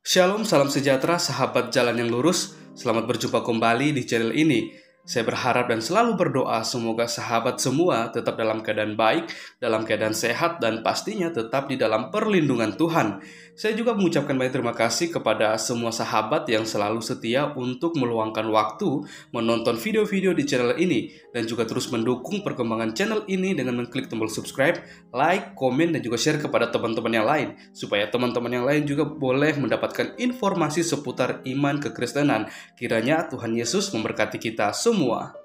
Shalom, salam sejahtera, sahabat jalan yang lurus. Selamat berjumpa kembali di channel ini. Saya berharap dan selalu berdoa semoga sahabat semua tetap dalam keadaan baik, dalam keadaan sehat, dan pastinya tetap di dalam perlindungan Tuhan. Saya juga mengucapkan banyak terima kasih kepada semua sahabat yang selalu setia untuk meluangkan waktu menonton video-video di channel ini dan juga terus mendukung perkembangan channel ini dengan mengklik tombol subscribe, like, komen, dan juga share kepada teman-teman yang lain supaya teman-teman yang lain juga boleh mendapatkan informasi seputar iman kekristenan. Kiranya Tuhan Yesus memberkati kita semua.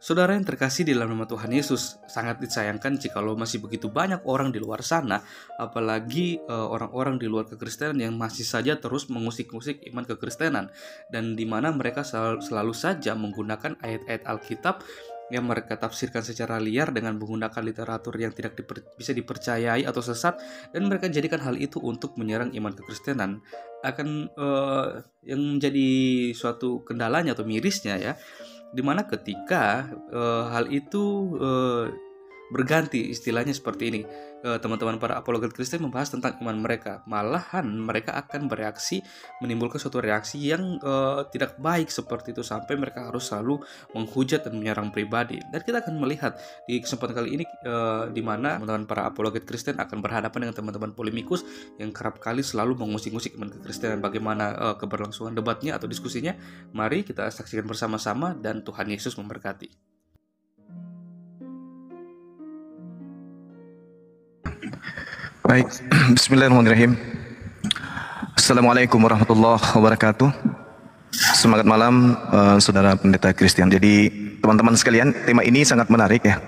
Saudara yang terkasih di dalam nama Tuhan Yesus, sangat disayangkan jikalau masih begitu banyak orang di luar sana, apalagi orang-orang di luar kekristenan yang masih saja terus mengusik-ngusik iman kekristenan, dan di mana mereka selalu saja menggunakan ayat-ayat Alkitab yang mereka tafsirkan secara liar dengan menggunakan literatur yang tidak bisa dipercayai atau sesat, dan mereka jadikan hal itu untuk menyerang iman kekristenan. Yang menjadi suatu kendalanya atau mirisnya ya, dimana ketika hal itu berganti, istilahnya seperti ini, teman-teman para apologet Kristen membahas tentang iman mereka, malahan mereka akan bereaksi, menimbulkan suatu reaksi yang tidak baik seperti itu, sampai mereka harus selalu menghujat dan menyerang pribadi. Dan kita akan melihat di kesempatan kali ini di mana teman-teman para apologet Kristen akan berhadapan dengan teman-teman polemikus yang kerap kali selalu mengusik-ngusik iman kekristenan. Bagaimana keberlangsungan debatnya atau diskusinya? Mari kita saksikan bersama-sama dan Tuhan Yesus memberkati. Baik, bismillahirrahmanirrahim. Assalamualaikum warahmatullahi wabarakatuh. Semangat malam saudara pendeta Christian. Jadi teman-teman sekalian, tema ini sangat menarik ya.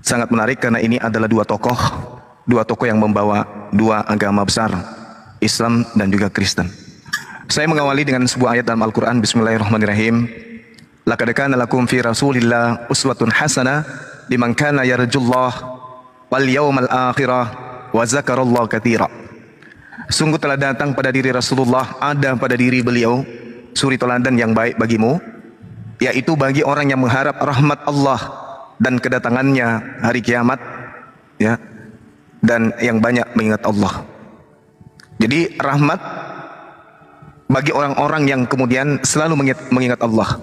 Sangat menarik karena ini adalah dua tokoh yang membawa dua agama besar, Islam dan juga Kristen. Saya mengawali dengan sebuah ayat dalam Al-Quran. Bismillahirrahmanirrahim. Laqad kana lakum fi Rasulillah uswatun hasanah liman kana yarjullah wal yawmal akhirah wa zakarallahu katsira. Sungguh telah datang pada diri Rasulullah, ada pada diri beliau suri teladan yang baik bagimu, yaitu bagi orang yang mengharap rahmat Allah dan kedatangannya hari kiamat ya, dan yang banyak mengingat Allah. Jadi rahmat bagi orang-orang yang kemudian selalu mengingat Allah.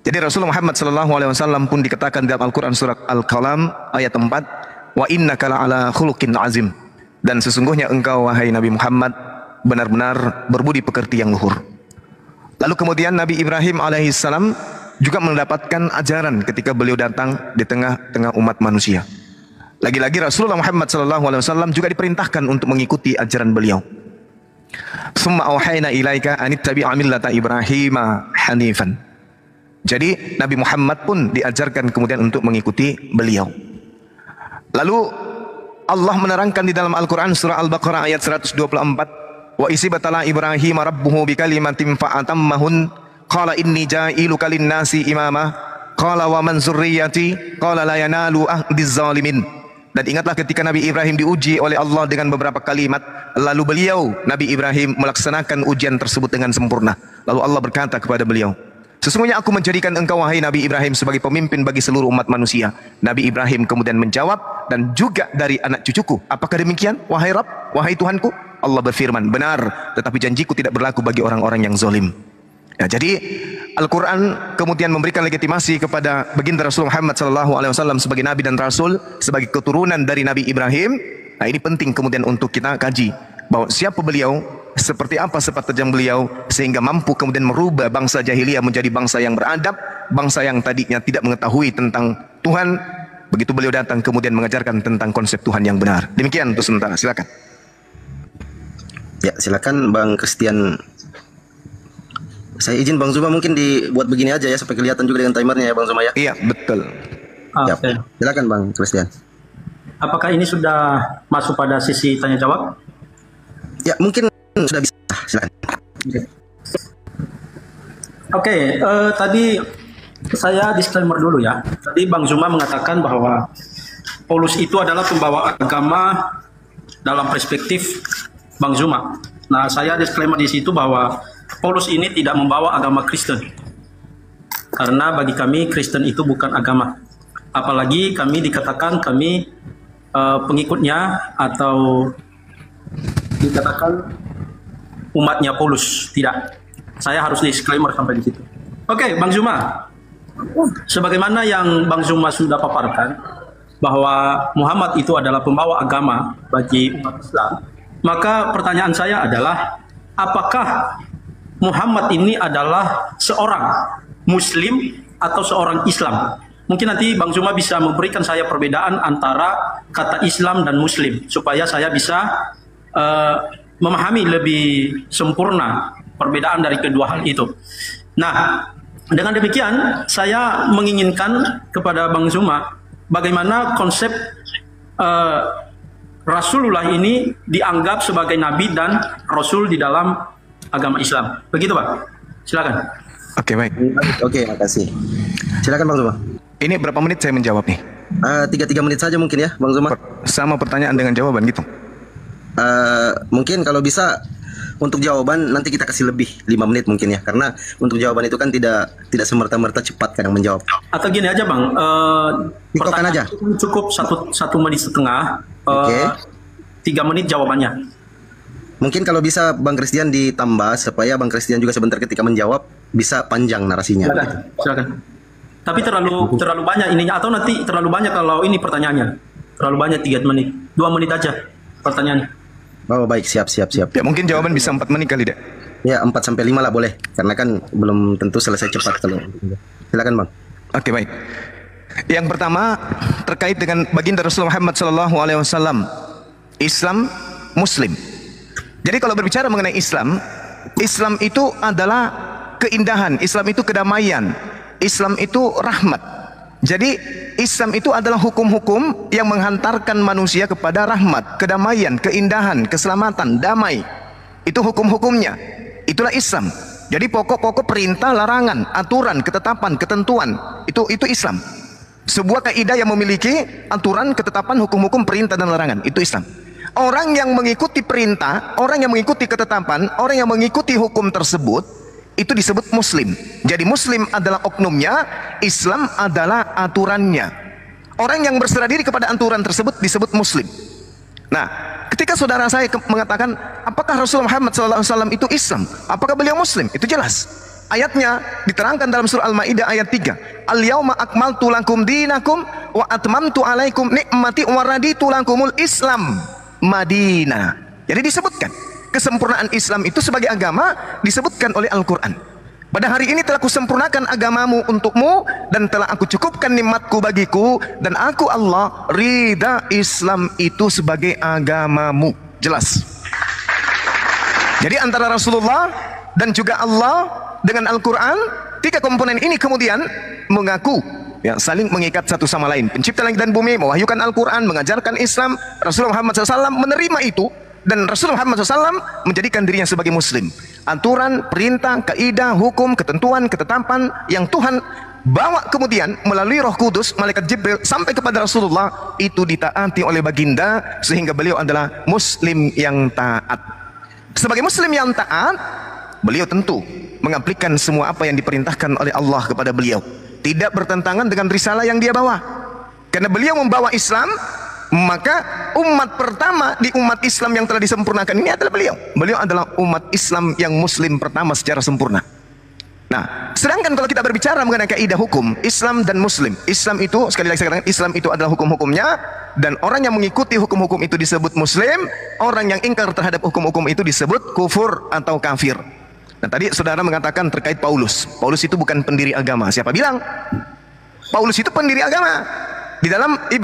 Jadi Rasulullah Muhammad SAW pun dikatakan dalam Al-Quran surat Al-Qalam ayat 4, wa innaka la'ala khuluqin azim, dan sesungguhnya engkau wahai Nabi Muhammad benar-benar berbudi pekerti yang luhur. Lalu kemudian Nabi Ibrahim alaihissalam juga mendapatkan ajaran ketika beliau datang di tengah-tengah umat manusia. Lagi-lagi Rasulullah Muhammad SAW juga diperintahkan untuk mengikuti ajaran beliau. Summa auhayna ilaika anittabi'a millata Ibrahima hanifan. Jadi Nabi Muhammad pun diajarkan kemudian untuk mengikuti beliau. Lalu Allah menerangkan di dalam Al-Quran surah Al-Baqarah ayat 124, wa isibatala Ibrahim rabbuhu bikalimatin fa'atammahun qala inni ja'iluka linnasi imama qala wa man zurriyati qala la yanalu ahdiz zalimin. Dan ingatlah ketika Nabi Ibrahim diuji oleh Allah dengan beberapa kalimat, lalu beliau Nabi Ibrahim melaksanakan ujian tersebut dengan sempurna. Lalu Allah berkata kepada beliau, sesungguhnya aku menjadikan engkau wahai Nabi Ibrahim sebagai pemimpin bagi seluruh umat manusia. Nabi Ibrahim kemudian menjawab, dan juga dari anak cucuku. Apakah demikian wahai Rabb, wahai Tuhanku? Allah berfirman, benar, tetapi janjiku tidak berlaku bagi orang-orang yang zalim. Ya, jadi Al-Quran kemudian memberikan legitimasi kepada baginda Rasulullah Muhammad SAW sebagai Nabi dan Rasul, sebagai keturunan dari Nabi Ibrahim. Nah, ini penting kemudian untuk kita kaji, bahwa siapa beliau, seperti apa sepak terjang beliau, sehingga mampu kemudian merubah bangsa jahiliyah menjadi bangsa yang beradab, bangsa yang tadinya tidak mengetahui tentang Tuhan. Begitu beliau datang kemudian mengajarkan tentang konsep Tuhan yang benar. Demikian untuk sementara, silakan. Ya, silakan Bang Christian. Saya izin Bang Zuma mungkin dibuat begini aja ya, supaya kelihatan juga dengan timernya ya Bang Zuma ya. Iya, betul. Ya, silakan Bang Christian. Apakah ini sudah masuk pada sisi tanya jawab? Ya, mungkin sudah bisa. Silakan. Oke, tadi saya disclaimer dulu ya. Tadi Bang Zuma mengatakan bahwa Paulus itu adalah pembawa agama dalam perspektif Bang Zuma. Nah, saya disclaimer di situ bahwa Paulus ini tidak membawa agama Kristen. Karena bagi kami Kristen itu bukan agama. Apalagi kami dikatakan kami pengikutnya atau dikatakan umatnya Paulus. Tidak. Saya harus disclaimer sampai di situ. Oke, Bang Zuma. Sebagaimana yang Bang Zuma sudah paparkan bahwa Muhammad itu adalah pembawa agama bagi umat Islam, maka pertanyaan saya adalah apakah Muhammad ini adalah seorang Muslim atau seorang Islam? Mungkin nanti Bang Zuma bisa memberikan saya perbedaan antara kata Islam dan Muslim supaya saya bisa memahami lebih sempurna perbedaan dari kedua hal itu. Nah, dengan demikian saya menginginkan kepada Bang Zuma bagaimana konsep Rasulullah ini dianggap sebagai nabi dan rasul di dalam agama Islam. Begitu, Pak. Silakan. Oke, baik. Oke, makasih. Silakan Bang Zuma. Ini berapa menit saya menjawab nih? 3 menit saja mungkin ya, Bang Zuma. Sama pertanyaan dengan jawaban gitu. Mungkin kalau bisa untuk jawaban nanti kita kasih lebih 5 menit mungkin ya, karena untuk jawaban itu kan tidak semerta-merta cepat kadang menjawab. Atau gini aja Bang, Tiktokan aja. Cukup 1 menit setengah. Oke. 3 menit jawabannya. Mungkin kalau bisa Bang Christian ditambah supaya Bang Christian juga sebentar ketika menjawab bisa panjang narasinya. Silakan. Tapi terlalu banyak ininya, atau nanti terlalu banyak kalau ini pertanyaannya. Terlalu banyak 3 menit. 2 menit aja pertanyaannya. Oh baik, siap. Ya mungkin jawaban bisa 4 menit kali deh. Ya 4-5 lah boleh, karena kan belum tentu selesai cepat kalau. Silakan Bang. Oke, baik. Yang pertama terkait dengan baginda Rasulullah Muhammad SAW, Islam, Muslim. Jadi kalau berbicara mengenai Islam, Islam itu adalah keindahan, Islam itu kedamaian, Islam itu rahmat. Jadi Islam itu adalah hukum-hukum yang menghantarkan manusia kepada rahmat, kedamaian, keindahan, keselamatan, damai. Itu hukum-hukumnya. Itulah Islam. Jadi pokok-pokok perintah, larangan, aturan, ketetapan, ketentuan, itu Islam. Sebuah kaidah yang memiliki aturan, ketetapan, hukum-hukum, perintah dan larangan, itu Islam. Orang yang mengikuti perintah, orang yang mengikuti ketetapan, orang yang mengikuti hukum tersebut, itu disebut Muslim. Jadi Muslim adalah oknumnya, Islam adalah aturannya. Orang yang berserah diri kepada aturan tersebut disebut Muslim. Nah, ketika saudara saya mengatakan, apakah Rasulullah Muhammad SAW itu Islam? Apakah beliau Muslim? Itu jelas. Ayatnya diterangkan dalam surah Al-Maidah ayat 3. Al-yauma akmaltu lakum dinakum wa atmamtu alaikum ni'mati wa raditu lakumul Islam Madinah. Jadi disebutkan kesempurnaan Islam itu sebagai agama disebutkan oleh Al-Quran. Pada hari ini telah kusempurnakan agamamu untukmu dan telah aku cukupkan nikmatku bagiku dan aku Allah ridha Islam itu sebagai agamamu. Jelas. Jadi antara Rasulullah dan juga Allah dengan Al-Quran, 3 komponen ini kemudian mengaku ya, saling mengikat satu sama lain. Pencipta langit dan bumi, mewahyukan Al-Quran, mengajarkan Islam. Rasulullah Muhammad SAW menerima itu, dan Rasulullah Muhammad SAW menjadikan dirinya sebagai Muslim. Aturan, perintah, kaidah, hukum, ketentuan, ketetapan yang Tuhan bawa kemudian melalui Roh Kudus, malaikat Jibril sampai kepada Rasulullah, itu ditaati oleh baginda sehingga beliau adalah Muslim yang taat. Sebagai Muslim yang taat, beliau tentu mengaplikan semua apa yang diperintahkan oleh Allah kepada beliau. Tidak bertentangan dengan risalah yang dia bawa. Karena beliau membawa Islam, maka umat pertama di umat Islam yang telah disempurnakan ini adalah beliau. Beliau adalah umat Islam yang Muslim pertama secara sempurna. Nah, sedangkan kalau kita berbicara mengenai kaidah hukum Islam dan Muslim, Islam itu, sekali lagi saya katakan, Islam itu adalah hukum-hukumnya, dan orang yang mengikuti hukum-hukum itu disebut Muslim, orang yang ingkar terhadap hukum-hukum itu disebut kufur atau kafir. Nah, tadi saudara mengatakan terkait Paulus. Paulus itu bukan pendiri agama. Siapa bilang? Paulus itu pendiri agama. Di dalam di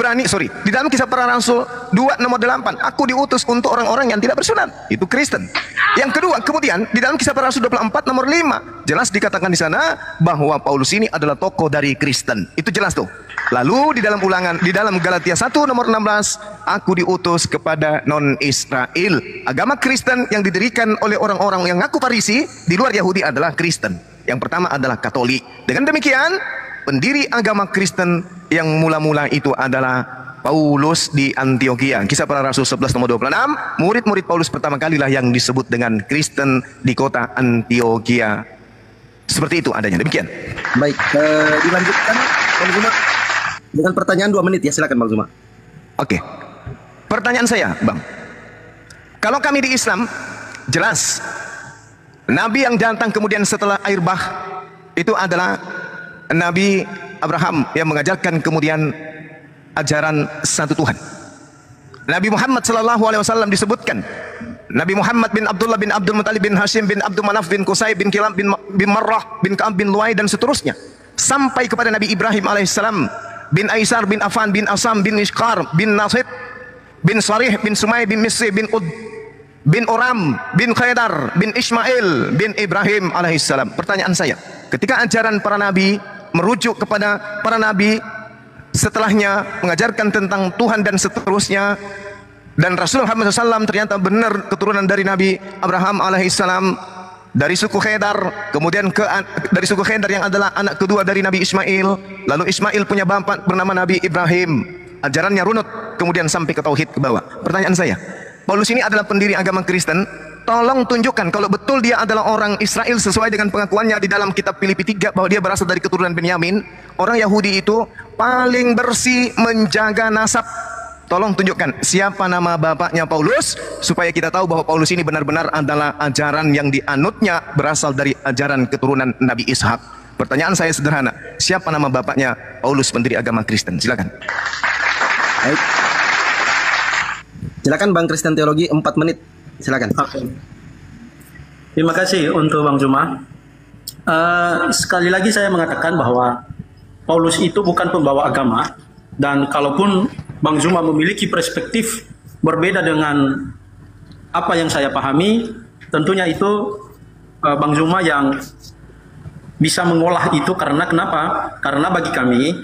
dalam Kisah Para Rasul 2 nomor 8, aku diutus untuk orang-orang yang tidak bersunat. Itu Kristen. Yang kedua, kemudian di dalam Kisah Para Rasul 24 nomor 5, jelas dikatakan di sana bahwa Paulus ini adalah tokoh dari Kristen. Itu jelas tuh. Lalu di dalam di dalam Galatia 1 nomor 16, aku diutus kepada non-Israel. Agama Kristen yang didirikan oleh orang-orang yang ngaku Farisi di luar Yahudi adalah Kristen. Yang pertama adalah Katolik. Dengan demikian, pendiri agama Kristen yang mula-mula itu adalah Paulus di Antioquia. Kisah Para Rasul 11 nomor 26, murid-murid Paulus pertama kalilah yang disebut dengan Kristen di kota Antioquia. Seperti itu adanya. Demikian. Baik, dilanjutkan Bang Zuma dengan pertanyaan 2 menit ya, silakan Bang Zuma. Oke. Pertanyaan saya, Bang, kalau kami di Islam, jelas Nabi yang datang kemudian setelah air bah itu adalah Nabi Abraham yang mengajarkan kemudian ajaran satu Tuhan. Nabi Muhammad SAW disebutkan, Nabi Muhammad bin Abdullah bin Abdul Muttalib bin Hashim bin Abdul Manaf bin Qusay bin Kilab bin Marrah bin Ka'ab bin Luay dan seterusnya, sampai kepada Nabi Ibrahim alaihissalam, bin Aisar bin Affan bin Asam bin Ishqar bin Nasid bin Sarih bin Sumay bin Misri bin Ud bin Uram bin Khaydar bin Ismail bin Ibrahim alaihissalam. Pertanyaan saya, ketika ajaran para nabi merujuk kepada para nabi setelahnya mengajarkan tentang Tuhan dan seterusnya, dan Rasulullah Muhammad SAW ternyata benar keturunan dari Nabi Abraham alaihissalam, dari suku Khaydar, kemudian dari suku Khaydar yang adalah anak kedua dari Nabi Ismail, lalu Ismail punya bapak bernama Nabi Ibrahim, ajarannya runut kemudian sampai ke tauhid ke bawah. Pertanyaan saya, Paulus ini adalah pendiri agama Kristen, tolong tunjukkan kalau betul dia adalah orang Israel sesuai dengan pengakuannya di dalam kitab Filipi 3 bahwa dia berasal dari keturunan Benyamin. Orang Yahudi itu paling bersih menjaga nasab. Tolong tunjukkan siapa nama bapaknya Paulus, supaya kita tahu bahwa Paulus ini benar-benar adalah ajaran yang dianutnya berasal dari ajaran keturunan Nabi Ishak. Pertanyaan saya sederhana, siapa nama bapaknya Paulus pendiri agama Kristen? Silakan. Baik. Silakan Bang Kristen Teologi 4 menit. Silakan. Oke. Terima kasih untuk Bang Juma. Sekali lagi saya mengatakan bahwa Paulus itu bukan pembawa agama, dan kalaupun Bang Juma memiliki perspektif berbeda dengan apa yang saya pahami, tentunya itu Bang Juma yang bisa mengolah itu. Karena kenapa? Karena bagi kami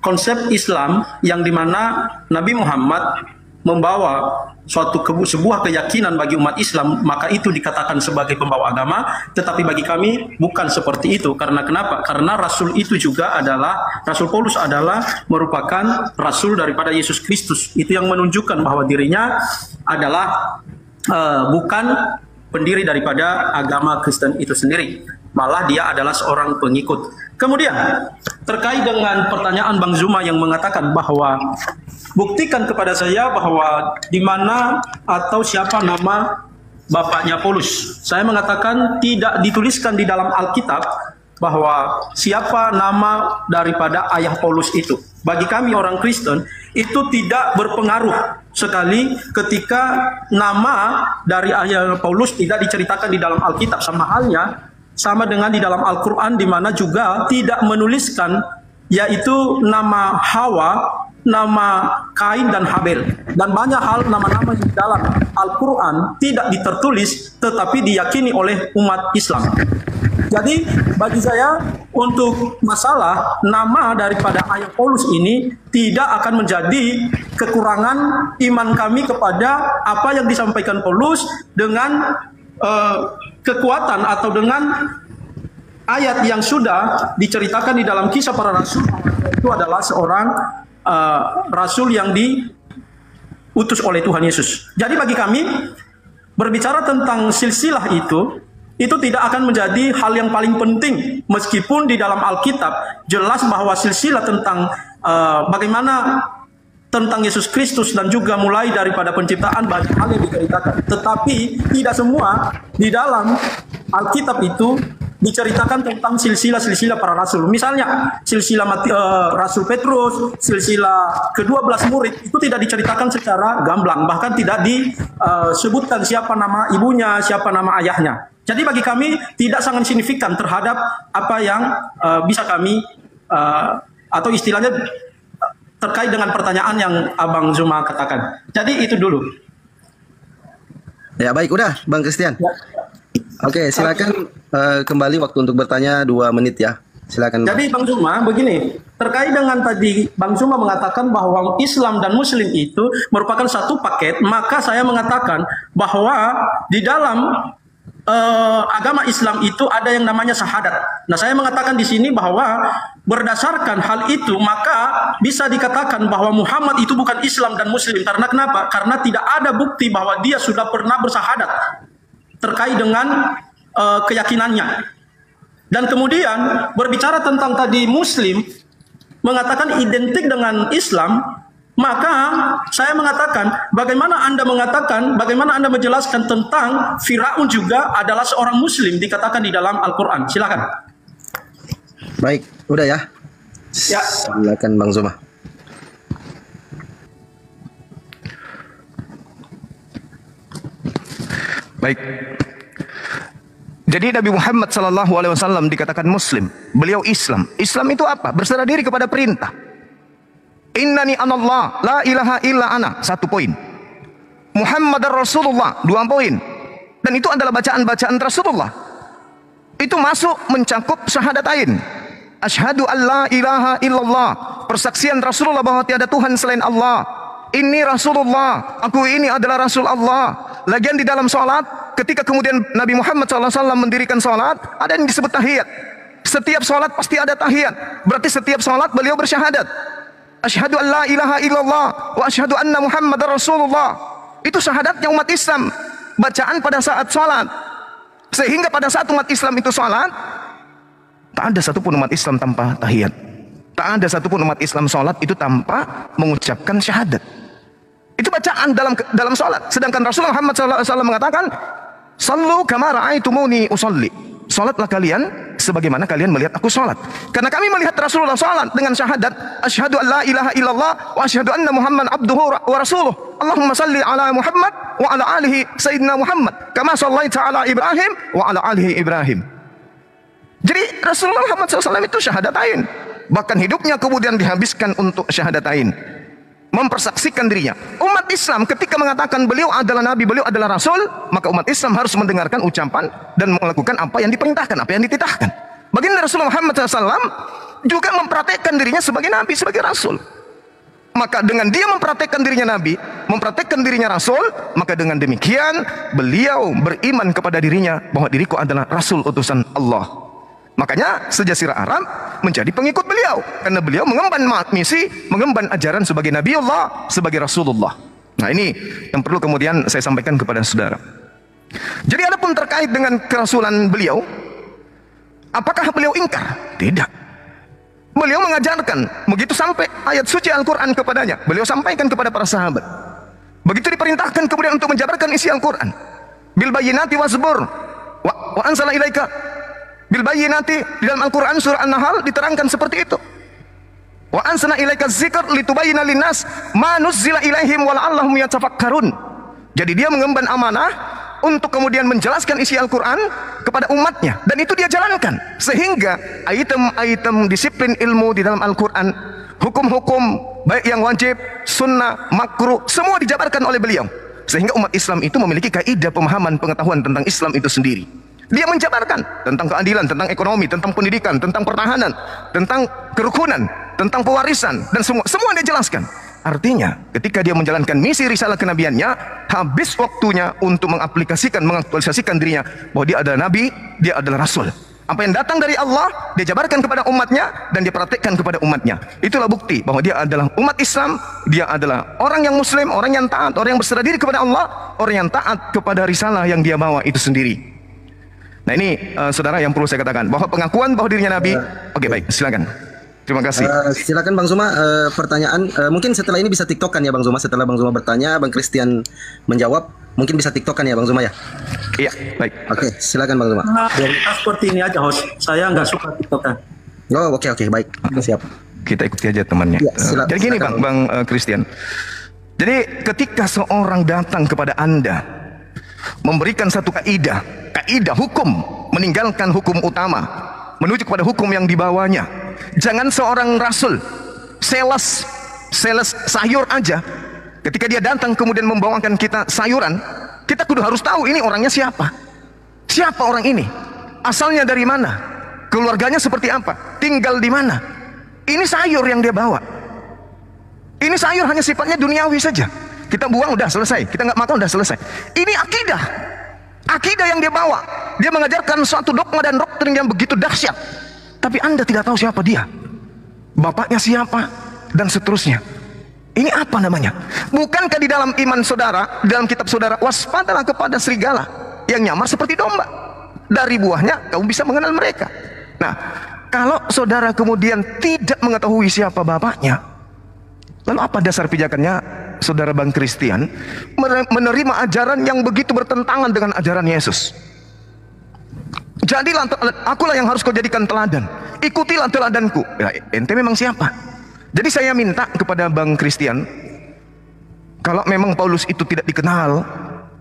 konsep Islam yang dimana Nabi Muhammad membawa sebuah keyakinan bagi umat Islam, maka itu dikatakan sebagai pembawa agama. Tetapi bagi kami bukan seperti itu. Karena kenapa? Karena Rasul itu juga adalah, Rasul Paulus adalah merupakan Rasul daripada Yesus Kristus. Itu yang menunjukkan bahwa dirinya adalah bukan pendiri daripada agama Kristen itu sendiri. Malah dia adalah seorang pengikut. Kemudian terkait dengan pertanyaan Bang Zuma yang mengatakan bahwa buktikan kepada saya bahwa di mana atau siapa nama bapaknya Paulus. Saya mengatakan tidak dituliskan di dalam Alkitab bahwa siapa nama daripada ayah Paulus itu. Bagi kami orang Kristen itu tidak berpengaruh sekali ketika nama dari ayah Paulus tidak diceritakan di dalam Alkitab. Sama dengan di dalam Al-Quran, di mana juga tidak menuliskan yaitu nama Hawa, nama Kain dan Habel, dan banyak hal nama-nama di dalam Al-Quran tidak ditertulis tetapi diyakini oleh umat Islam. Jadi bagi saya untuk masalah nama daripada ayah Paulus ini tidak akan menjadi kekurangan iman kami kepada apa yang disampaikan Paulus dengan kekuatan atau dengan ayat yang sudah diceritakan di dalam Kisah Para Rasul. Itu adalah seorang Rasul yang diutus oleh Tuhan Yesus. Jadi bagi kami berbicara tentang silsilah itu tidak akan menjadi hal yang paling penting, meskipun di dalam Alkitab jelas bahwa silsilah tentang bagaimana tentang Yesus Kristus dan juga mulai daripada penciptaan banyak hal yang diceritakan. Tetapi tidak semua di dalam Alkitab itu diceritakan tentang silsilah-silsilah para rasul. Misalnya silsilah Rasul Petrus, silsilah ke-12 murid itu tidak diceritakan secara gamblang, bahkan tidak disebutkan siapa nama ibunya, siapa nama ayahnya. Jadi bagi kami tidak sangat signifikan terhadap apa yang bisa kami atau istilahnya terkait dengan pertanyaan yang Abang Zuma katakan. Jadi itu dulu. Ya baik, udah Bang Christian. Ya. Oke, silakan kembali waktu untuk bertanya 2 menit ya. Silakan. Jadi Bang Zuma begini, terkait dengan tadi Bang Zuma mengatakan bahwa Islam dan Muslim itu merupakan satu paket, maka saya mengatakan bahwa di dalam agama Islam itu ada yang namanya syahadat. Nah, saya mengatakan di sini bahwa berdasarkan hal itu maka bisa dikatakan bahwa Muhammad itu bukan Islam dan Muslim. Karena kenapa? Karena tidak ada bukti bahwa dia sudah pernah bersyahadat terkait dengan keyakinannya. Dan kemudian berbicara tentang tadi Muslim, mengatakan identik dengan Islam, Maka saya mengatakan, bagaimana Anda menjelaskan tentang Firaun juga adalah seorang muslim dikatakan di dalam Al-Quran? Silakan. Baik, udah ya. Ya. Silakan Bang Zuma. Baik. Jadi Nabi Muhammad SAW dikatakan Muslim. Beliau Islam. Islam itu apa? Berserah diri kepada perintah. Innani anallah, la ilaha illa ana. 1 poin. Muhammadar Rasulullah. 2 poin. Dan itu adalah bacaan-bacaan Rasulullah. Itu masuk mencakup syahadatain. Asyhadu an la ilaha illallah. Persaksian Rasulullah bahwa tiada Tuhan selain Allah. Ini Rasulullah. Aku ini adalah Rasul Allah. Lagian di dalam sholat, ketika kemudian Nabi Muhammad SAW mendirikan sholat, ada yang disebut tahiyat. Setiap sholat pasti ada tahiyat. Berarti setiap sholat beliau bersyahadat. Asyhadu an la ilaha illallah wa asyhadu anna Muhammadar Rasulullah. Itu syahadatnya umat Islam. Bacaan pada saat sholat. Sehingga pada saat umat Islam itu sholat, tak ada satupun umat Islam tanpa tahiyat. Tak ada satupun umat Islam sholat itu tanpa mengucapkan syahadat. Itu bacaan dalam sholat. Sedangkan Rasulullah Muhammad SAW mengatakan, Sallu kama ra'aitumuni usolli. Sholatlah kalian sebagaimana kalian melihat aku sholat. Karena kami melihat Rasulullah sholat dengan syahadat, Asyhadu an la ilaha illallah wa asyhadu anna Muhammad abduhu wa rasuluh. Allahumma salli ala Muhammad wa ala alihi Sayyidina Muhammad. Kama sallaita ala Ibrahim wa ala alihi Ibrahim. Jadi Rasulullah Muhammad SAW itu syahadatain. Bahkan hidupnya kemudian dihabiskan untuk syahadatain. Mempersaksikan dirinya. Umat Islam ketika mengatakan beliau adalah Nabi, beliau adalah Rasul, maka umat Islam harus mendengarkan ucapan dan melakukan apa yang diperintahkan, apa yang dititahkan. Baginda Rasulullah Muhammad SAW juga mempraktekkan dirinya sebagai Nabi, sebagai Rasul. Maka dengan dia mempraktekkan dirinya Nabi, mempraktekkan dirinya Rasul, maka dengan demikian beliau beriman kepada dirinya bahwa diriku adalah Rasul utusan Allah. Makanya sejazirah Arab menjadi pengikut beliau karena beliau mengemban misi, mengemban ajaran sebagai Nabiullah, sebagai Rasulullah. Nah, ini yang perlu kemudian saya sampaikan kepada saudara. Jadi adapun terkait dengan kerasulan beliau, apakah beliau ingkar? Tidak. Beliau mengajarkan, begitu sampai ayat suci Al-Quran kepadanya, beliau sampaikan kepada para sahabat. Begitu diperintahkan kemudian untuk menjabarkan isi Al-Quran, bil bayyinati wasbur wa anzala ilaika bil bayyinati, di dalam Al-Quran surah An-Nahl diterangkan seperti itu. Wa anzalna ilaika dzikra litubayyana linnas ma nuzzila ilaihim wa la'allahum yatafakkarun. Jadi dia mengemban amanah untuk kemudian menjelaskan isi Al-Quran kepada umatnya, dan itu dia jalankan sehingga item-item disiplin ilmu di dalam Al-Quran, hukum-hukum baik yang wajib, sunnah, makruh, semua dijabarkan oleh beliau sehingga umat Islam itu memiliki kaidah pemahaman pengetahuan tentang Islam itu sendiri. Dia menjabarkan tentang keadilan, tentang ekonomi, tentang pendidikan, tentang pertahanan, tentang kerukunan, tentang pewarisan, dan semua dia jelaskan. Artinya, ketika dia menjalankan misi risalah kenabiannya, habis waktunya untuk mengaplikasikan, mengaktualisasikan dirinya bahwa dia adalah nabi, dia adalah rasul. Apa yang datang dari Allah, dia jabarkan kepada umatnya dan dia praktekkan kepada umatnya. Itulah bukti bahwa dia adalah umat Islam, dia adalah orang yang muslim, orang yang taat, orang yang berserah diri kepada Allah, orang yang taat kepada risalah yang dia bawa itu sendiri. Nah, ini saudara yang perlu saya katakan bahwa pengakuan bahwa dirinya Nabi. Oke, baik, silakan. Terima kasih. Silakan Bang Zuma, pertanyaan mungkin setelah ini bisa tiktokan ya Bang Zuma. Setelah Bang Zuma bertanya, Bang Christian menjawab, mungkin bisa tiktokan ya Bang Zuma ya. Iya, baik. Oke, silakan Bang Zuma. Nah, seperti ini aja host. Saya nggak suka tiktokan. Oh, oke, baik. Siap. Kita ikuti aja temannya. Ya, jadi gini Bang Christian. Jadi ketika seorang datang kepada Anda memberikan satu kaidah hukum, meninggalkan hukum utama, menuju kepada hukum yang dibawanya. Jangan seorang rasul sales sayur aja. Ketika dia datang kemudian membawakan kita sayuran, kita kudu harus tahu ini orangnya siapa. Siapa orang ini? Asalnya dari mana? Keluarganya seperti apa? Tinggal di mana? Ini sayur yang dia bawa. Ini sayur hanya sifatnya duniawi saja. Kita buang udah selesai, kita nggak makan udah selesai. Ini akidah yang dia bawa. Dia mengajarkan suatu dogma dan doktrin yang begitu dahsyat, tapi Anda tidak tahu siapa dia, bapaknya siapa, dan seterusnya. Ini apa namanya? Bukankah di dalam iman saudara, di dalam kitab saudara, waspadalah kepada serigala yang nyamar seperti domba, dari buahnya kamu bisa mengenal mereka. Nah, kalau saudara kemudian tidak mengetahui siapa bapaknya, Lalu apa dasar pijakannya saudara Bang Christian menerima ajaran yang begitu bertentangan dengan ajaran Yesus? Jadilah akulah yang harus kau jadikan teladan. Ikutilah teladanku. Ya, ente memang siapa? Jadi saya minta kepada Bang Christian, kalau memang Paulus itu tidak dikenal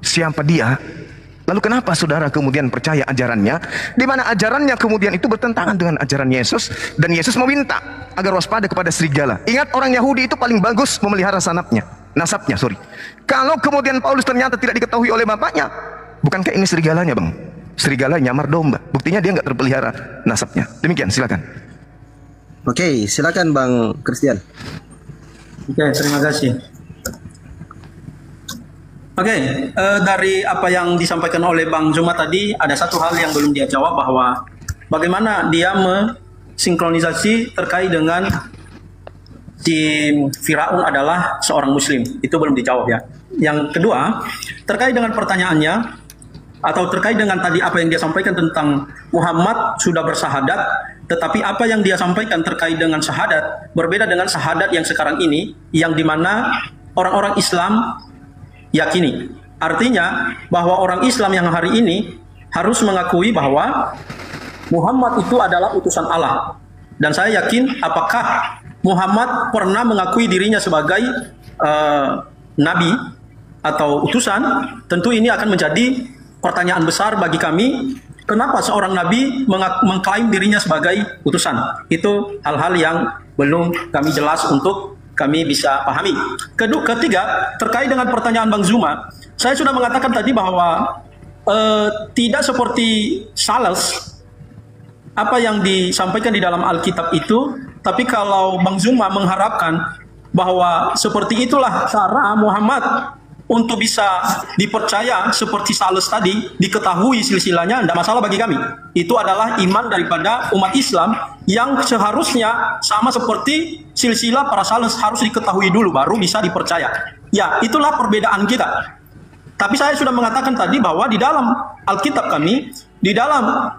siapa dia, lalu kenapa saudara kemudian percaya ajarannya, di mana ajarannya kemudian itu bertentangan dengan ajaran Yesus, dan Yesus meminta agar waspada kepada serigala. Ingat, orang Yahudi itu paling bagus memelihara nasabnya. Kalau kemudian Paulus ternyata tidak diketahui oleh bapaknya, bukankah ini serigalanya, Bang? Serigala nyamar domba. Buktinya dia nggak terpelihara nasabnya. Demikian, silakan. Oke, silakan Bang Christian. Oke, terima kasih. Oke, dari apa yang disampaikan oleh Bang Zuma tadi, ada satu hal yang belum dia jawab, bahwa bagaimana dia mensinkronisasi terkait dengan si Firaun adalah seorang Muslim. Itu belum dijawab ya. Yang kedua, terkait dengan pertanyaannya, atau terkait dengan tadi apa yang dia sampaikan tentang Muhammad sudah bersahadat, tetapi apa yang dia sampaikan terkait dengan syahadat berbeda dengan syahadat yang sekarang ini, yang dimana orang-orang Islam yakini. Artinya bahwa orang Islam yang hari ini harus mengakui bahwa Muhammad itu adalah utusan Allah. Dan saya yakin, apakah Muhammad pernah mengakui dirinya sebagai nabi atau utusan? Tentu ini akan menjadi pertanyaan besar bagi kami. Kenapa seorang nabi mengklaim dirinya sebagai utusan? Itu hal-hal yang belum kami jelas untuk kami bisa pahami. Ketiga, terkait dengan pertanyaan Bang Zuma, saya sudah mengatakan tadi bahwa tidak seperti Sales apa yang disampaikan di dalam Alkitab itu, tapi kalau Bang Zuma mengharapkan bahwa seperti itulah cara Muhammad untuk bisa dipercaya seperti Sales tadi, diketahui silsilahnya, tidak masalah bagi kami. Itu adalah iman daripada umat Islam yang seharusnya sama seperti silsilah para Sales, harus diketahui dulu baru bisa dipercaya. Ya, itulah perbedaan kita. Tapi saya sudah mengatakan tadi bahwa di dalam Alkitab kami, di dalam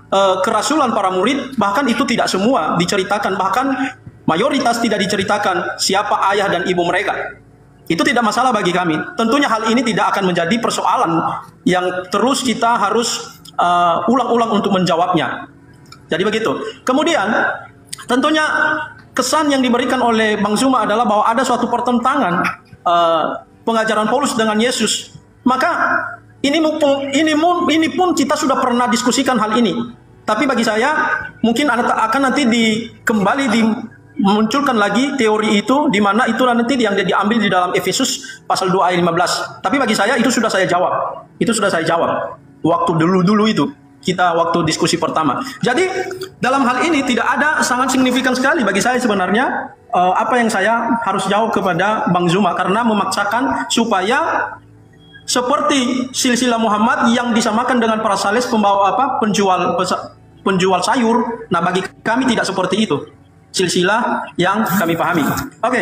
kerasulan para murid, bahkan itu tidak semua diceritakan, bahkan mayoritas tidak diceritakan siapa ayah dan ibu mereka. Itu tidak masalah bagi kami. Tentunya hal ini tidak akan menjadi persoalan yang terus kita harus ulang-ulang untuk menjawabnya. Jadi begitu. Kemudian tentunya kesan yang diberikan oleh Bang Zuma adalah bahwa ada suatu pertentangan pengajaran Paulus dengan Yesus. Maka ini pun kita sudah pernah diskusikan hal ini. Tapi bagi saya mungkin akan nanti kembali memunculkan lagi teori itu, di mana itulah nanti yang diambil di dalam Efesus pasal 2 ayat 15. Tapi bagi saya itu sudah saya jawab. Itu sudah saya jawab waktu dulu itu kita waktu diskusi pertama. Jadi dalam hal ini tidak ada, sangat signifikan sekali bagi saya sebenarnya apa yang saya harus jawab kepada Bang Zuma, karena memaksakan supaya seperti silsilah Muhammad yang disamakan dengan para Sales, pembawa penjual sayur. Nah, bagi kami tidak seperti itu silsilah yang kami pahami. Oke.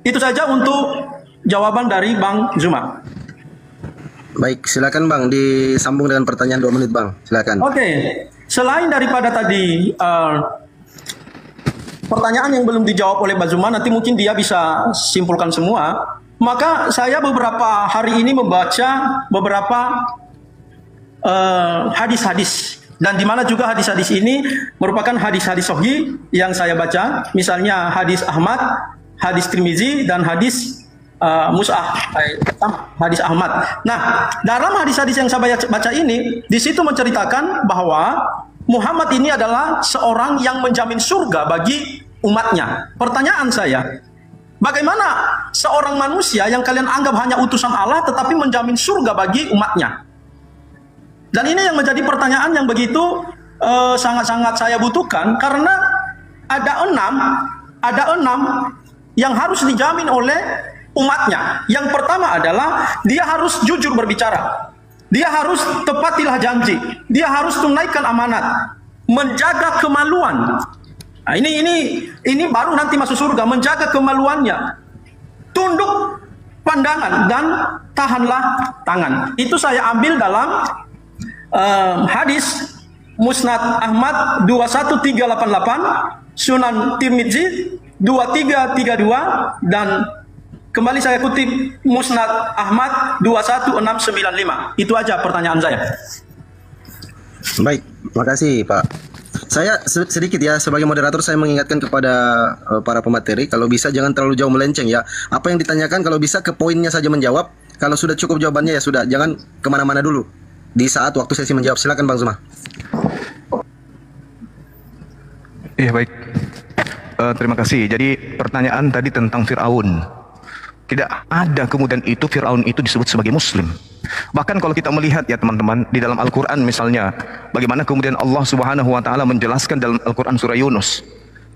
Itu saja untuk jawaban dari Bang Zuma. Baik, silakan Bang, disambung dengan pertanyaan 2 menit Bang. Silakan. Oke. Selain daripada tadi pertanyaan yang belum dijawab oleh Bang Zuma, nanti mungkin dia bisa simpulkan semua. Maka saya beberapa hari ini membaca beberapa hadis-hadis, dan di mana juga hadis-hadis ini merupakan hadis-hadis sahih yang saya baca, misalnya hadis Ahmad, hadis Tirmizi, dan hadis hadis Ahmad. Nah, dalam hadis-hadis yang saya baca ini, di situ menceritakan bahwa Muhammad ini adalah seorang yang menjamin surga bagi umatnya. Pertanyaan saya, bagaimana seorang manusia yang kalian anggap hanya utusan Allah tetapi menjamin surga bagi umatnya? Dan ini yang menjadi pertanyaan yang begitu sangat-sangat saya butuhkan, karena ada enam yang harus dijamin oleh umatnya. Yang pertama adalah dia harus jujur berbicara, dia harus tepatilah janji, dia harus tunaikan amanat, menjaga kemaluan. Nah, ini baru nanti masuk surga, menjaga kemaluannya, tunduk pandangan, dan tahanlah tangan. Itu saya ambil dalam hadis Musnad Ahmad 21388, Sunan Tirmizi 2332 dan kembali saya kutip Musnad Ahmad 21695. Itu aja pertanyaan saya. Baik, makasih Pak. Saya sedikit ya, sebagai moderator saya mengingatkan kepada para pemateri, kalau bisa jangan terlalu jauh melenceng ya. Apa yang ditanyakan kalau bisa ke poinnya saja menjawab. Kalau sudah cukup jawabannya ya sudah, jangan kemana-mana dulu di saat waktu sesi menjawab. Silakan Bang Zuma. Iya baik. Terima kasih. Jadi pertanyaan tadi tentang Fir'aun. Tidak ada kemudian itu Fir'aun itu disebut sebagai Muslim. Bahkan kalau kita melihat ya teman-teman di dalam Al-Quran misalnya, bagaimana kemudian Allah Subhanahu Wa Taala menjelaskan dalam Al-Quran surah Yunus,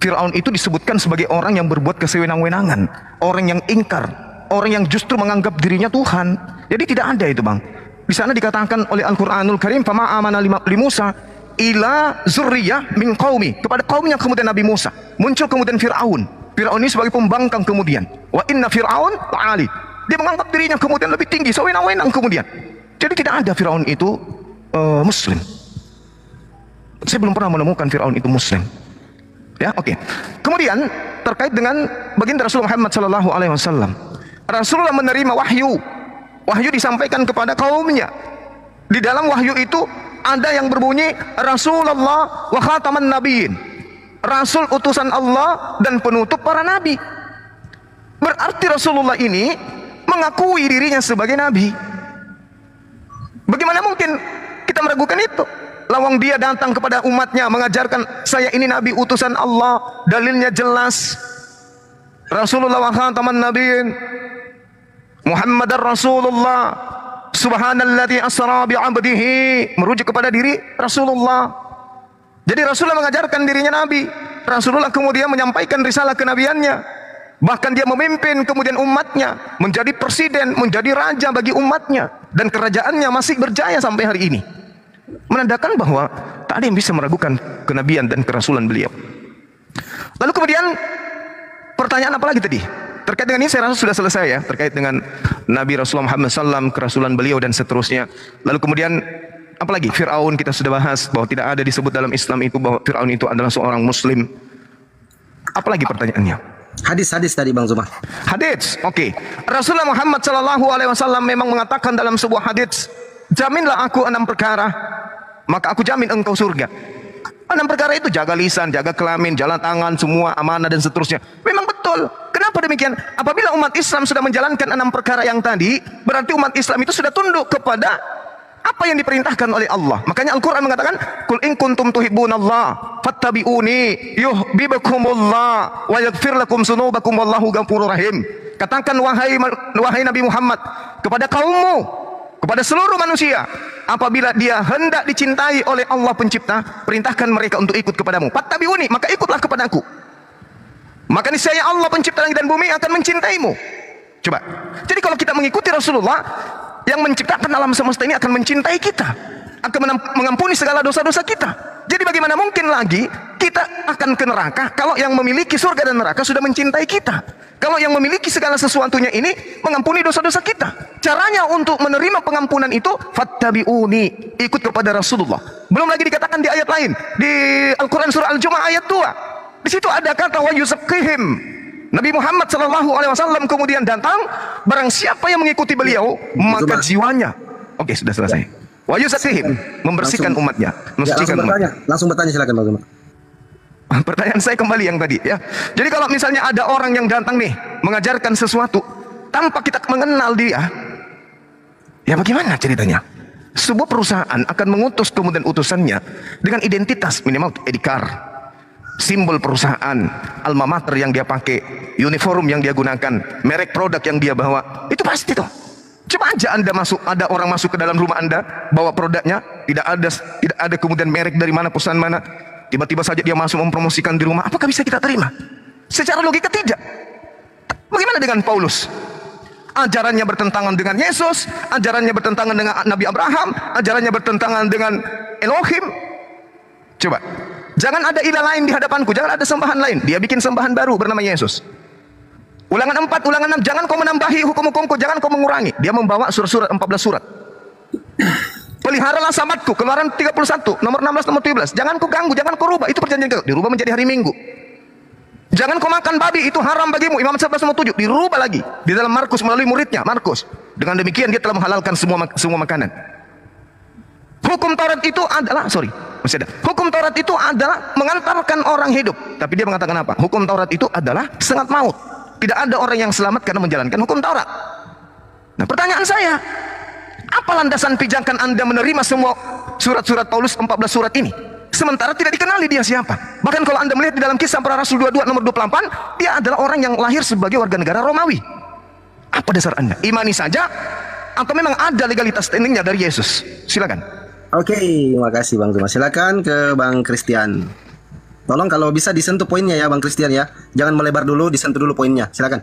Fir'aun itu disebutkan sebagai orang yang berbuat kesewenang-wenangan, orang yang ingkar, orang yang justru menganggap dirinya Tuhan. Jadi tidak ada itu bang. Di sana dikatakan oleh Al-Quranul Karim, "Fama amana li Musa ila zurriyah min qaumi," kepada kaumnya kemudian Nabi Musa. Muncul kemudian Fir'aun. Fir'aun ini sebagai pembangkang kemudian. Wa inna Fir'aun la'ali. Dia menganggap dirinya kemudian lebih tinggi, sewenang-wenang kemudian. Jadi tidak ada Fir'aun itu Muslim. Saya belum pernah menemukan Fir'aun itu Muslim. Ya, oke. Kemudian terkait dengan baginda Rasulullah Muhammad sallallahu alaihi wasallam. Rasulullah menerima wahyu. Wahyu disampaikan kepada kaumnya. Di dalam wahyu itu ada yang berbunyi Rasulullah wa khataman nabiyyin. Rasul utusan Allah dan penutup para nabi. Berarti Rasulullah ini mengakui dirinya sebagai nabi. Bagaimana mungkin kita meragukan itu? Lawang dia datang kepada umatnya mengajarkan, saya ini nabi utusan Allah, dalilnya jelas. Rasulullah wa khataman nabiyyin Muhammadar Rasulullah subhanalladzi asra bi'abdihi, merujuk kepada diri Rasulullah. Jadi Rasulullah mengajarkan dirinya nabi. Rasulullah kemudian menyampaikan risalah kenabiannya. Bahkan dia memimpin kemudian umatnya, menjadi presiden, menjadi raja bagi umatnya, dan kerajaannya masih berjaya sampai hari ini. Menandakan bahwa tak ada yang bisa meragukan kenabian dan kerasulan beliau. Lalu kemudian pertanyaan apa lagi tadi? Terkait dengan ini saya rasa sudah selesai ya, terkait dengan Nabi Rasulullah Muhammad SAW, kerasulan beliau dan seterusnya. Lalu kemudian apalagi Fir'aun kita sudah bahas bahwa tidak ada disebut dalam Islam itu bahwa Fir'aun itu adalah seorang Muslim. Apalagi pertanyaannya? Hadis tadi Bang Zuma. Hadis, oke. Rasulullah Muhammad SAW memang mengatakan dalam sebuah hadis, jaminlah aku 6 perkara, maka aku jamin engkau surga. 6 perkara itu jaga lisan, jaga kelamin, jalan tangan, semua amanah dan seterusnya. Memang betul. Kenapa demikian? Apabila umat Islam sudah menjalankan 6 perkara yang tadi, berarti umat Islam itu sudah tunduk kepada apa yang diperintahkan oleh Allah. Makanya Al-Quran mengatakan, Qul in kuntum tuhibbunallah fattabi'uni yuhibbukumullah wa yaghfir lakum dzunubakum wallahu ghafurur rahim. Katakan wahai Nabi Muhammad kepada kaummu, kepada seluruh manusia, apabila dia hendak dicintai oleh Allah pencipta, perintahkan mereka untuk ikut kepadamu. Fattabi'uni, maka ikutlah kepadaku. Maka niscaya Allah pencipta langit dan bumi akan mencintaimu. Coba. Jadi kalau kita mengikuti Rasulullah, yang menciptakan alam semesta ini akan mencintai kita, akan mengampuni segala dosa-dosa kita. Jadi bagaimana mungkin lagi kita akan ke neraka kalau yang memiliki surga dan neraka sudah mencintai kita? Kalau yang memiliki segala sesuatunya ini mengampuni dosa-dosa kita. Caranya untuk menerima pengampunan itu fattabi'uni, ikut kepada Rasulullah. Belum lagi dikatakan di ayat lain di Al-Quran surah Al-Jumu'ah ayat 2. Di situ ada kata wa yuzakkihim. Nabi Muhammad SAW kemudian datang, barang siapa yang mengikuti beliau, maka jiwanya. Oke, sudah selesai. Wa yuzakkihim, membersihkan umatnya, mensucikan umatnya. Langsung bertanya silakan Bang Zuma. Pertanyaan saya kembali yang tadi ya. Jadi kalau misalnya ada orang yang datang nih mengajarkan sesuatu tanpa kita mengenal dia, ya bagaimana ceritanya? Sebuah perusahaan akan mengutus kemudian utusannya dengan identitas minimal ID card, simbol perusahaan, alma mater yang dia pakai, uniform yang dia gunakan, merek produk yang dia bawa, itu pasti tuh. Coba aja Anda ada orang masuk ke dalam rumah Anda bawa produknya, tidak ada kemudian merek dari mana, perusahaan mana, tiba-tiba saja dia masuk mempromosikan di rumah, apakah bisa kita terima? Secara logika tidak. Bagaimana dengan Paulus? Ajarannya bertentangan dengan Yesus, ajarannya bertentangan dengan Nabi Abraham, ajarannya bertentangan dengan Elohim. Coba, jangan ada ilah lain di hadapanku, jangan ada sembahan lain. Dia bikin sembahan baru bernama Yesus. Ulangan 4, ulangan 6, jangan kau menambahi hukum-hukumku, jangan kau mengurangi. Dia membawa surat-surat 14 surat. Peliharalah sabatku, Keluaran 31, nomor 16, nomor 17. Jangan kau ganggu, jangan kau rubah. Itu perjanjian itu, dirubah menjadi hari Minggu. Jangan kau makan babi, itu haram bagimu. Imam 11:7 dirubah lagi di dalam Markus melalui muridnya Markus. Dengan demikian dia telah menghalalkan semua makanan. Hukum Taurat itu adalah, Hukum Taurat itu adalah mengantarkan orang hidup. Tapi dia mengatakan apa? Hukum Taurat itu adalah sengat maut. Tidak ada orang yang selamat karena menjalankan hukum Taurat. Nah, pertanyaan saya, apa landasan pijakan Anda menerima semua surat-surat Paulus 14 surat ini? Sementara tidak dikenali dia siapa. Bahkan kalau Anda melihat di dalam Kisah Para Rasul 22 nomor 28, dia adalah orang yang lahir sebagai warga negara Romawi. Apa dasar Anda? Imani saja atau memang ada legalitas standingnya dari Yesus? Silakan. Oke, terima kasih Bang Zuma. Silakan ke Bang Christian. Tolong kalau bisa disentuh poinnya ya Bang Christian ya. Jangan melebar dulu, disentuh dulu poinnya. Silakan.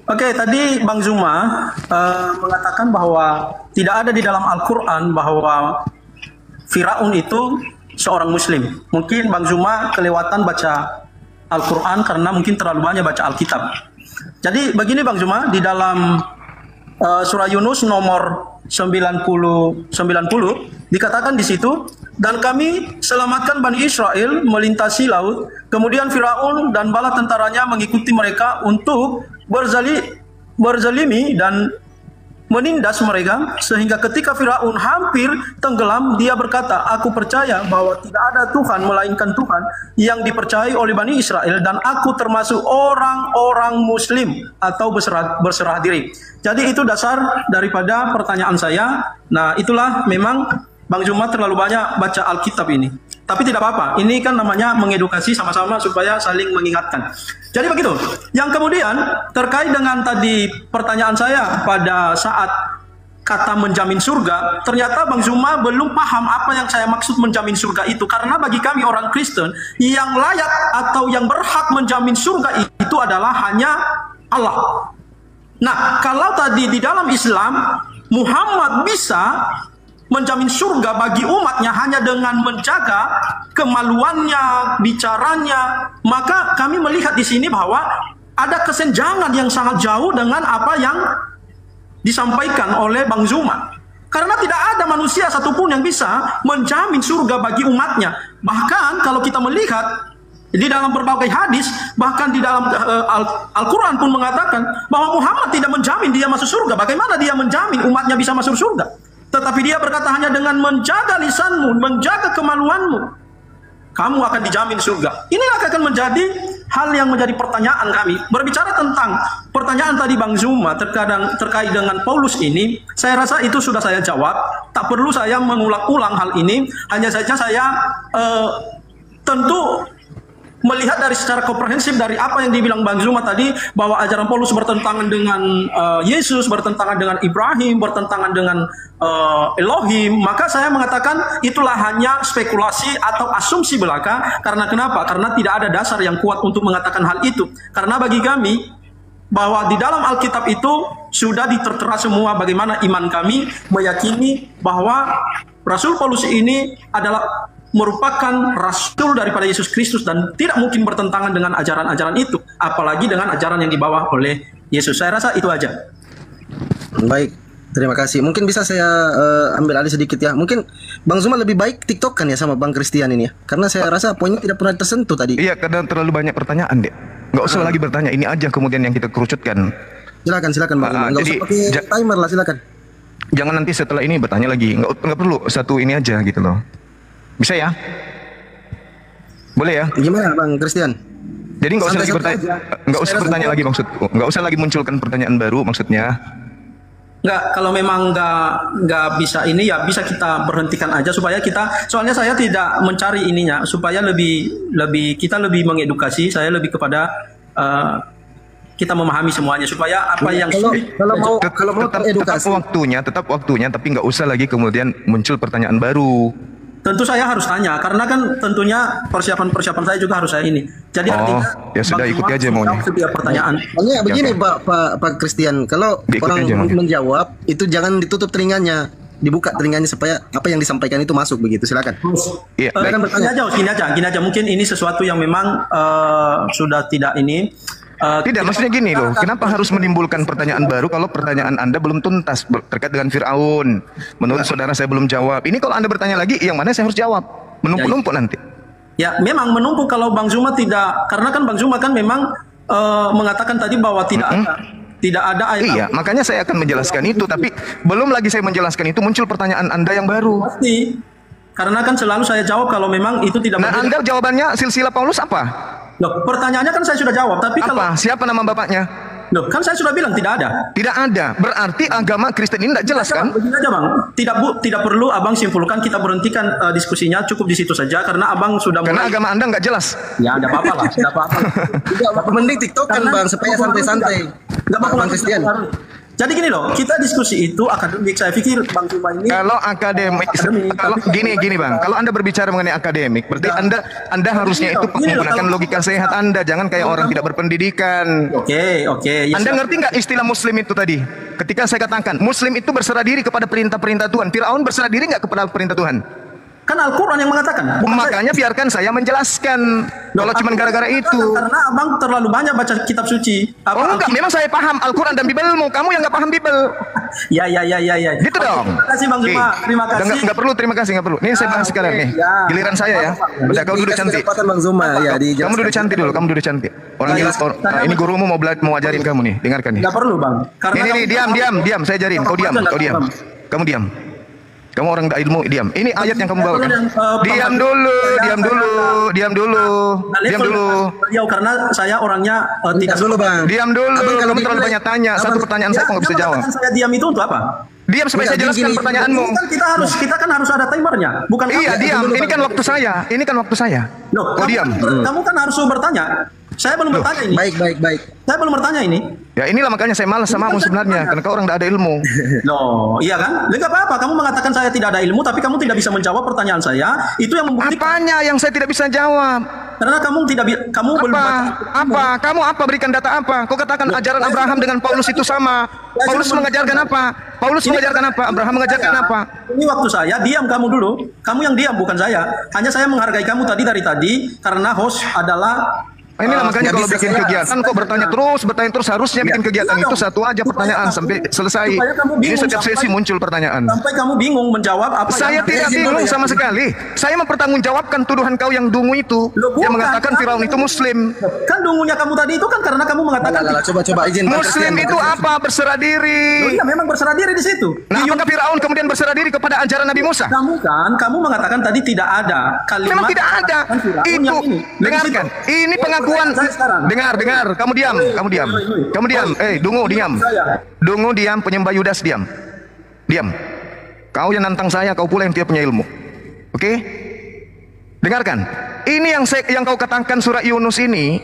Oke, tadi Bang Zuma mengatakan bahwa tidak ada di dalam Al-Quran bahwa Firaun itu seorang Muslim. Mungkin Bang Zuma kelewatan baca Al-Quran karena mungkin terlalu banyak baca Alkitab. Jadi begini Bang Zuma, di dalam surah Yunus nomor 90 dikatakan di situ, dan kami selamatkan Bani Israel melintasi laut, kemudian Firaun dan bala tentaranya mengikuti mereka untuk berzalimi dan menindas mereka, sehingga ketika Firaun hampir tenggelam, dia berkata, aku percaya bahwa tidak ada Tuhan melainkan Tuhan yang dipercayai oleh Bani Israel, dan aku termasuk orang-orang Muslim atau berserah diri. Jadi itu dasar daripada pertanyaan saya. Nah, itulah memang Bang Zuma terlalu banyak baca Alkitab ini. Tapi tidak apa-apa, ini kan namanya mengedukasi sama-sama supaya saling mengingatkan. Jadi begitu. Yang kemudian terkait dengan tadi pertanyaan saya pada saat kata menjamin surga, ternyata Bang Zuma belum paham apa yang saya maksud menjamin surga itu. Karena bagi kami orang Kristen, yang layak atau yang berhak menjamin surga itu adalah hanya Allah. Nah, kalau tadi di dalam Islam, Muhammad bisa menjamin surga bagi umatnya hanya dengan menjaga kemaluannya, bicaranya, maka kami melihat di sini bahwa ada kesenjangan yang sangat jauh dengan apa yang disampaikan oleh Bang Zuma. Karena tidak ada manusia satupun yang bisa menjamin surga bagi umatnya. Bahkan kalau kita melihat di dalam berbagai hadis, bahkan di dalam Al-Quran pun mengatakan bahwa Muhammad tidak menjamin dia masuk surga. Bagaimana dia menjamin umatnya bisa masuk surga? Tetapi dia berkata hanya dengan menjaga lisanmu, menjaga kemaluanmu, kamu akan dijamin surga. Inilah akan menjadi hal yang menjadi pertanyaan kami. Berbicara tentang pertanyaan tadi Bang Zuma terkait dengan Paulus ini, saya rasa itu sudah saya jawab. Tak perlu saya mengulang-ulang hal ini. Hanya saja saya tentu melihat dari secara komprehensif dari apa yang dibilang Bang Zuma tadi, bahwa ajaran Paulus bertentangan dengan Yesus, bertentangan dengan Ibrahim, bertentangan dengan Elohim, maka saya mengatakan itulah hanya spekulasi atau asumsi belaka. Karena kenapa? Karena tidak ada dasar yang kuat untuk mengatakan hal itu. Karena bagi kami, bahwa di dalam Alkitab itu sudah ditertera semua bagaimana iman kami meyakini bahwa Rasul Paulus ini adalah merupakan rasul daripada Yesus Kristus dan tidak mungkin bertentangan dengan ajaran-ajaran itu, apalagi dengan ajaran yang dibawa oleh Yesus. Saya rasa itu aja. Baik, terima kasih. Mungkin bisa saya ambil alih sedikit ya. Mungkin Bang Zuma lebih baik TikTok kan ya sama Bang Christian ini ya, karena saya rasa poinnya tidak pernah tersentuh tadi. Iya, karena terlalu banyak pertanyaan deh. Nggak usah lagi bertanya, ini aja kemudian yang kita kerucutkan. Silakan Bang Zuma. Nggak usah pakai timer lah, silakan. Jangan nanti setelah ini bertanya lagi. Nggak perlu, satu ini aja gitu loh. Bisa ya? Boleh ya? Gimana Bang Christian? Jadi nggak usah lagi bertanya lagi maksudku. Nggak usah lagi munculkan pertanyaan baru maksudnya. Nggak, kalau memang nggak bisa ini ya bisa kita berhentikan aja supaya kita, soalnya saya tidak mencari ininya, supaya kita lebih mengedukasi, saya lebih kepada kita memahami semuanya supaya apa yang kalau mau teredukasi tetap waktunya, tapi nggak usah lagi kemudian muncul pertanyaan baru. Tentu saya harus tanya, karena kan tentunya persiapan saya juga harus saya ini. Jadi artinya ya sudah ikuti aja maunya. Setiap pertanyaan. Soalnya begini Pak Christian, kalau orang menjawab itu jangan ditutup telinganya, dibuka telinganya supaya apa yang disampaikan itu masuk begitu. Silakan. Iya. Gini aja. Mungkin ini sesuatu yang memang sudah tidak ini. Tidak, maksudnya gini loh, kenapa harus menimbulkan pertanyaan baru kalau pertanyaan Anda belum tuntas terkait dengan Fir'aun? Menurut saudara saya belum jawab. Ini kalau Anda bertanya lagi, yang mana saya harus jawab? Menumpuk-numpuk nanti. Ya, memang menumpuk kalau Bang Zuma tidak, karena kan Bang Zuma kan memang mengatakan tadi bahwa tidak ada ayat. Iya, makanya saya akan menjelaskan itu, tapi belum lagi saya menjelaskan itu muncul pertanyaan Anda yang baru. Pasti. Karena kan selalu saya jawab kalau memang itu tidak Nah, Anda jawabannya silsilah Paulus apa? Loh, pertanyaannya kan saya sudah jawab, tapi Apa? Siapa nama bapaknya? Loh, kan saya sudah bilang tidak ada. Tidak ada. Berarti agama Kristen ini tidak jelas kan? Begini aja Bang, tidak perlu Abang simpulkan, kita berhentikan diskusinya, cukup di situ saja karena Abang sudah Karena agama Anda nggak jelas. Ya, tidak apa-apa lah, tidak apa-apa. Mending TikTokan Bang supaya santai-santai. Enggak apa-apa Bang Christian. Jadi gini loh, kita diskusi itu akademik. Saya pikir Bang Zuma ini Kalau akademik, kalau gini Bang, kalau Anda berbicara mengenai akademik, berarti Anda harusnya itu menggunakan logika sehat Anda, jangan kayak orang tidak berpendidikan. Oke. Ya, Anda ngerti nggak istilah Muslim itu tadi? Ketika saya katakan Muslim itu berserah diri kepada perintah-perintah Tuhan, Fir'aun berserah diri nggak kepada perintah Tuhan? Kan Al-Quran yang mengatakan. Makanya biarkan saya menjelaskan. Kalau cuma gara-gara itu. Karena Abang terlalu banyak baca kitab suci. Oh enggak, memang saya paham Al-Quran dan Bibelmu. Kamu yang nggak paham Bibel. Ya. Gitu dong. Terima kasih Bang Zuma. Terima kasih. Nggak perlu, terima kasih, nggak perlu. Ini saya bahas sekarang nih. Giliran saya ya. Udah, kau duduk cantik. Bang Zuma ya, Kamu duduk cantik dulu, kamu duduk cantik. Orang jelas, ini gurumu mau ajarin kamu nih. Dengarkan nih. Nggak perlu Bang. Ini diam. Saya ajarin. Kau diam. Kamu diam. Kamu orang tidak ilmu, diam. Ini ayat yang kamu bawakan. Diam dulu. Beliau karena saya orangnya tidak dulu Bang. Diam dulu. Kamu terlalu banyak tanya. Satu pertanyaan saya kok nggak bisa jawab. Saya diam itu untuk apa? Diam supaya saya jelaskan pertanyaanmu. Kita kan harus ada timernya, bukan? Iya, diam. Ini kan waktu saya. Loh, Kau diam. Kamu kan harus bertanya. Saya belum bertanya ini. Baik. Saya belum bertanya ini. Ya inilah makanya saya malas sama kamu sebenarnya, karena kau orang tidak ada ilmu. Loh, iya kan? Enggak apa-apa. Kamu mengatakan saya tidak ada ilmu, tapi kamu tidak bisa menjawab pertanyaan saya. Itu yang membuktikan. Apanya yang saya tidak bisa jawab? Karena kamu belum baca. Apa? Kamu apa? Berikan data apa? Kau katakan ajaran Abraham dengan Paulus itu sama. Paulus mengajarkan apa? Abraham mengajarkan apa? Ini waktu saya diam, kamu dulu. Kamu yang diam, bukan saya. Hanya saya menghargai kamu dari tadi karena host adalah. Inilah makanya kalau bikin kegiatan kok bertanya terus harusnya bikin kegiatan itu satu aja pertanyaan sampai selesai. Ini setiap sesi muncul pertanyaan. Sampai kamu bingung menjawab apa? Saya tidak bingung sama sekali. Saya mempertanggungjawabkan tuduhan kau yang dungu itu, yang mengatakan Firaun itu Muslim. Kan dungunya kamu tadi itu kan karena kamu mengatakan. Coba izin. Muslim itu apa? Berserah diri. Iya, memang berserah diri di situ. Nah, apakah Firaun kemudian berserah diri kepada ajaran Nabi Musa? Kamu mengatakan tadi tidak ada kalimat. Memang tidak ada. Itu dengarkan. Ini pengakuan. Dengar. Kamu diam. Dungu diam. Penyembah Yudas diam. Kau yang nantang saya, kau pula yang tidak punya ilmu. Oke? Dengarkan. Ini yang kau katakan surat Yunus ini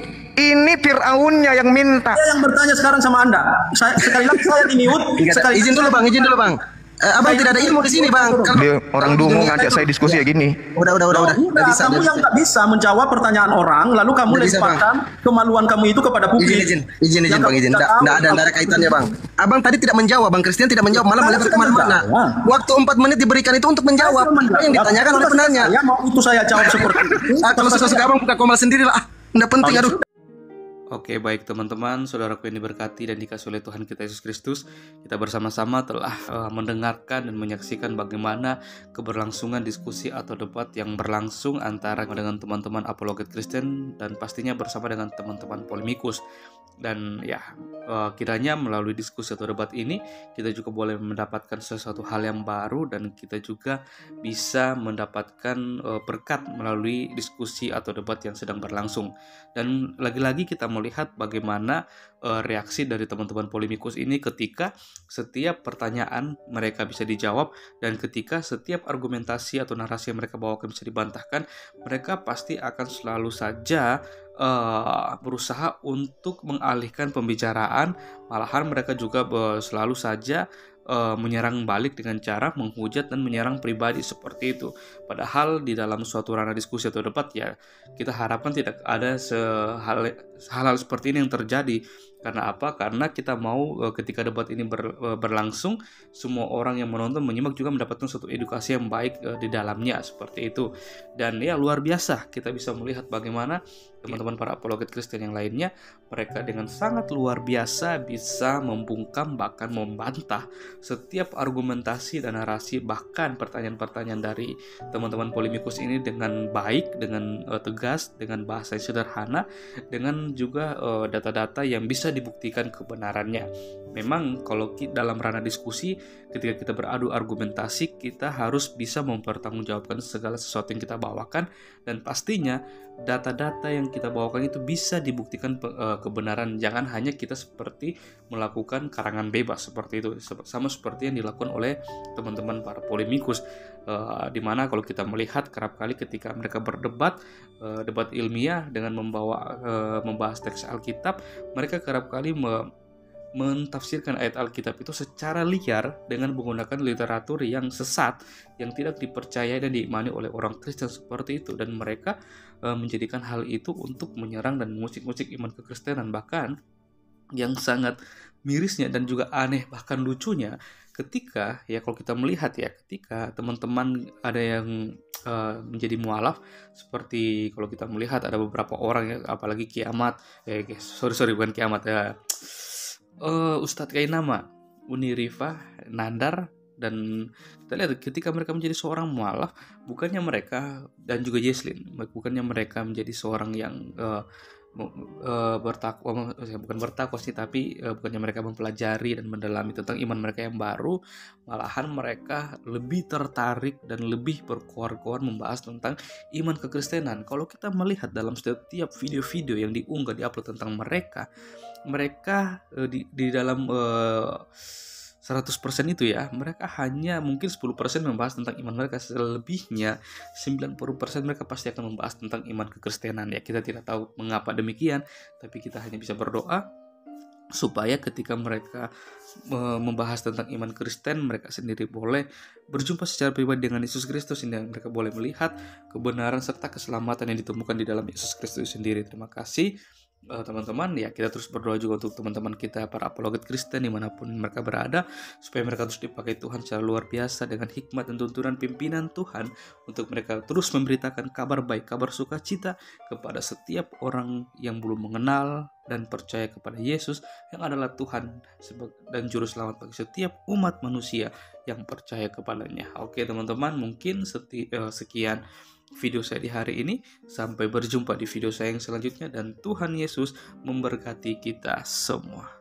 Fir'aunnya yang minta. Saya yang bertanya sekarang sama Anda. Sekali lagi saya di-mute. Izin dulu Bang. Abang tidak ada ilmu di sini Bang. Dia orang dungu ngajak saya diskusi ya gini. Udah. Kamu yang nggak bisa menjawab pertanyaan orang, lalu kamu lemparkan kemaluan kamu itu kepada publik. Izin Bang. Nggak ada kaitannya Bang. Abang tadi tidak menjawab, Bang Christian tidak menjawab, malah melempar kemana-mana. Waktu 4 menit diberikan itu untuk menjawab. Yang ditanyakan oleh penanya. Ya mau itu saya jawab seperti itu. Kalau suka Abang buka komal sendiri lah. Nggak penting aduh. Oke, baik teman-teman, saudaraku yang diberkati dan dikasihi oleh Tuhan kita Yesus Kristus, kita bersama-sama telah mendengarkan dan menyaksikan bagaimana keberlangsungan diskusi atau debat yang berlangsung antara dengan teman-teman apologet Kristen dan pastinya bersama dengan teman-teman polemikus. Dan ya, kiranya melalui diskusi atau debat ini kita juga boleh mendapatkan sesuatu hal yang baru dan kita juga bisa mendapatkan berkat melalui diskusi atau debat yang sedang berlangsung. Dan lagi-lagi kita melihat bagaimana reaksi dari teman-teman polemikus ini ketika setiap pertanyaan mereka bisa dijawab dan ketika setiap argumentasi atau narasi yang mereka bawakan bisa dibantahkan, mereka pasti akan selalu saja berusaha untuk mengalihkan pembicaraan. Malahan mereka juga selalu saja menyerang balik dengan cara menghujat dan menyerang pribadi seperti itu. Padahal di dalam suatu ranah diskusi atau debat ya kita harapkan tidak ada hal-hal seperti ini yang terjadi, Karena apa? Karena kita mau ketika debat ini berlangsung, semua orang yang menonton menyimak juga mendapatkan suatu edukasi yang baik di dalamnya, seperti itu. Dan ya luar biasa kita bisa melihat bagaimana teman-teman para apologet Kristen yang lainnya, mereka dengan sangat luar biasa bisa membungkam bahkan membantah setiap argumentasi dan narasi, bahkan pertanyaan-pertanyaan dari teman-teman polemikus ini dengan baik, dengan tegas, dengan bahasa yang sederhana, dengan juga data-data yang bisa dibuktikan kebenarannya. Memang kalau dalam ranah diskusi, ketika kita beradu argumentasi, kita harus bisa mempertanggungjawabkan segala sesuatu yang kita bawakan, dan pastinya data-data yang kita bawakan itu bisa dibuktikan kebenaran. Jangan hanya kita seperti melakukan karangan bebas seperti itu, sama seperti yang dilakukan oleh teman-teman para polemikus, dimana kalau kita melihat kerap kali ketika mereka berdebat, debat ilmiah dengan membahas teks Alkitab, mereka kerap kali mentafsirkan ayat Alkitab itu secara liar dengan menggunakan literatur yang sesat, yang tidak dipercaya dan diimani oleh orang Kristen seperti itu, dan mereka menjadikan hal itu untuk menyerang dan mengusik-usik iman kekristenan. Bahkan yang sangat mirisnya dan juga aneh bahkan lucunya, ketika ya kalau kita melihat ya, ketika teman-teman ada yang menjadi mualaf, seperti kalau kita melihat ada beberapa orang ya, apalagi Kiamat, bukan Kiamat ya, Ustadz Kainama, Uni Rifah, Nandar, dan kita lihat ketika mereka menjadi seorang mualaf, bukannya mereka, dan juga Jesslyn, bukannya mereka menjadi seorang yang bertakwa, bukan bertakwa sih, tapi bukannya mereka mempelajari dan mendalami tentang iman mereka yang baru, malahan mereka lebih tertarik dan lebih berkoar-koar membahas tentang iman kekristenan. Kalau kita melihat dalam setiap video-video yang diunggah, diupload tentang mereka di dalam 100% itu ya, mereka hanya mungkin 10% membahas tentang iman mereka. Selebihnya 90% mereka pasti akan membahas tentang iman kekristenan ya. Kita tidak tahu mengapa demikian, tapi kita hanya bisa berdoa supaya ketika mereka membahas tentang iman Kristen, mereka sendiri boleh berjumpa secara pribadi dengan Yesus Kristus, sehingga mereka boleh melihat kebenaran serta keselamatan yang ditemukan di dalam Yesus Kristus sendiri. Terima kasih teman-teman ya. Kita terus berdoa juga untuk teman-teman kita para apologet Kristen dimanapun mereka berada, supaya mereka terus dipakai Tuhan secara luar biasa dengan hikmat dan tuntunan pimpinan Tuhan, untuk mereka terus memberitakan kabar baik, kabar sukacita kepada setiap orang yang belum mengenal dan percaya kepada Yesus yang adalah Tuhan dan Juru Selamat bagi setiap umat manusia yang percaya kepadanya. Oke teman-teman, mungkin sekian video saya di hari ini. Sampai berjumpa di video saya yang selanjutnya, dan Tuhan Yesus memberkati kita semua.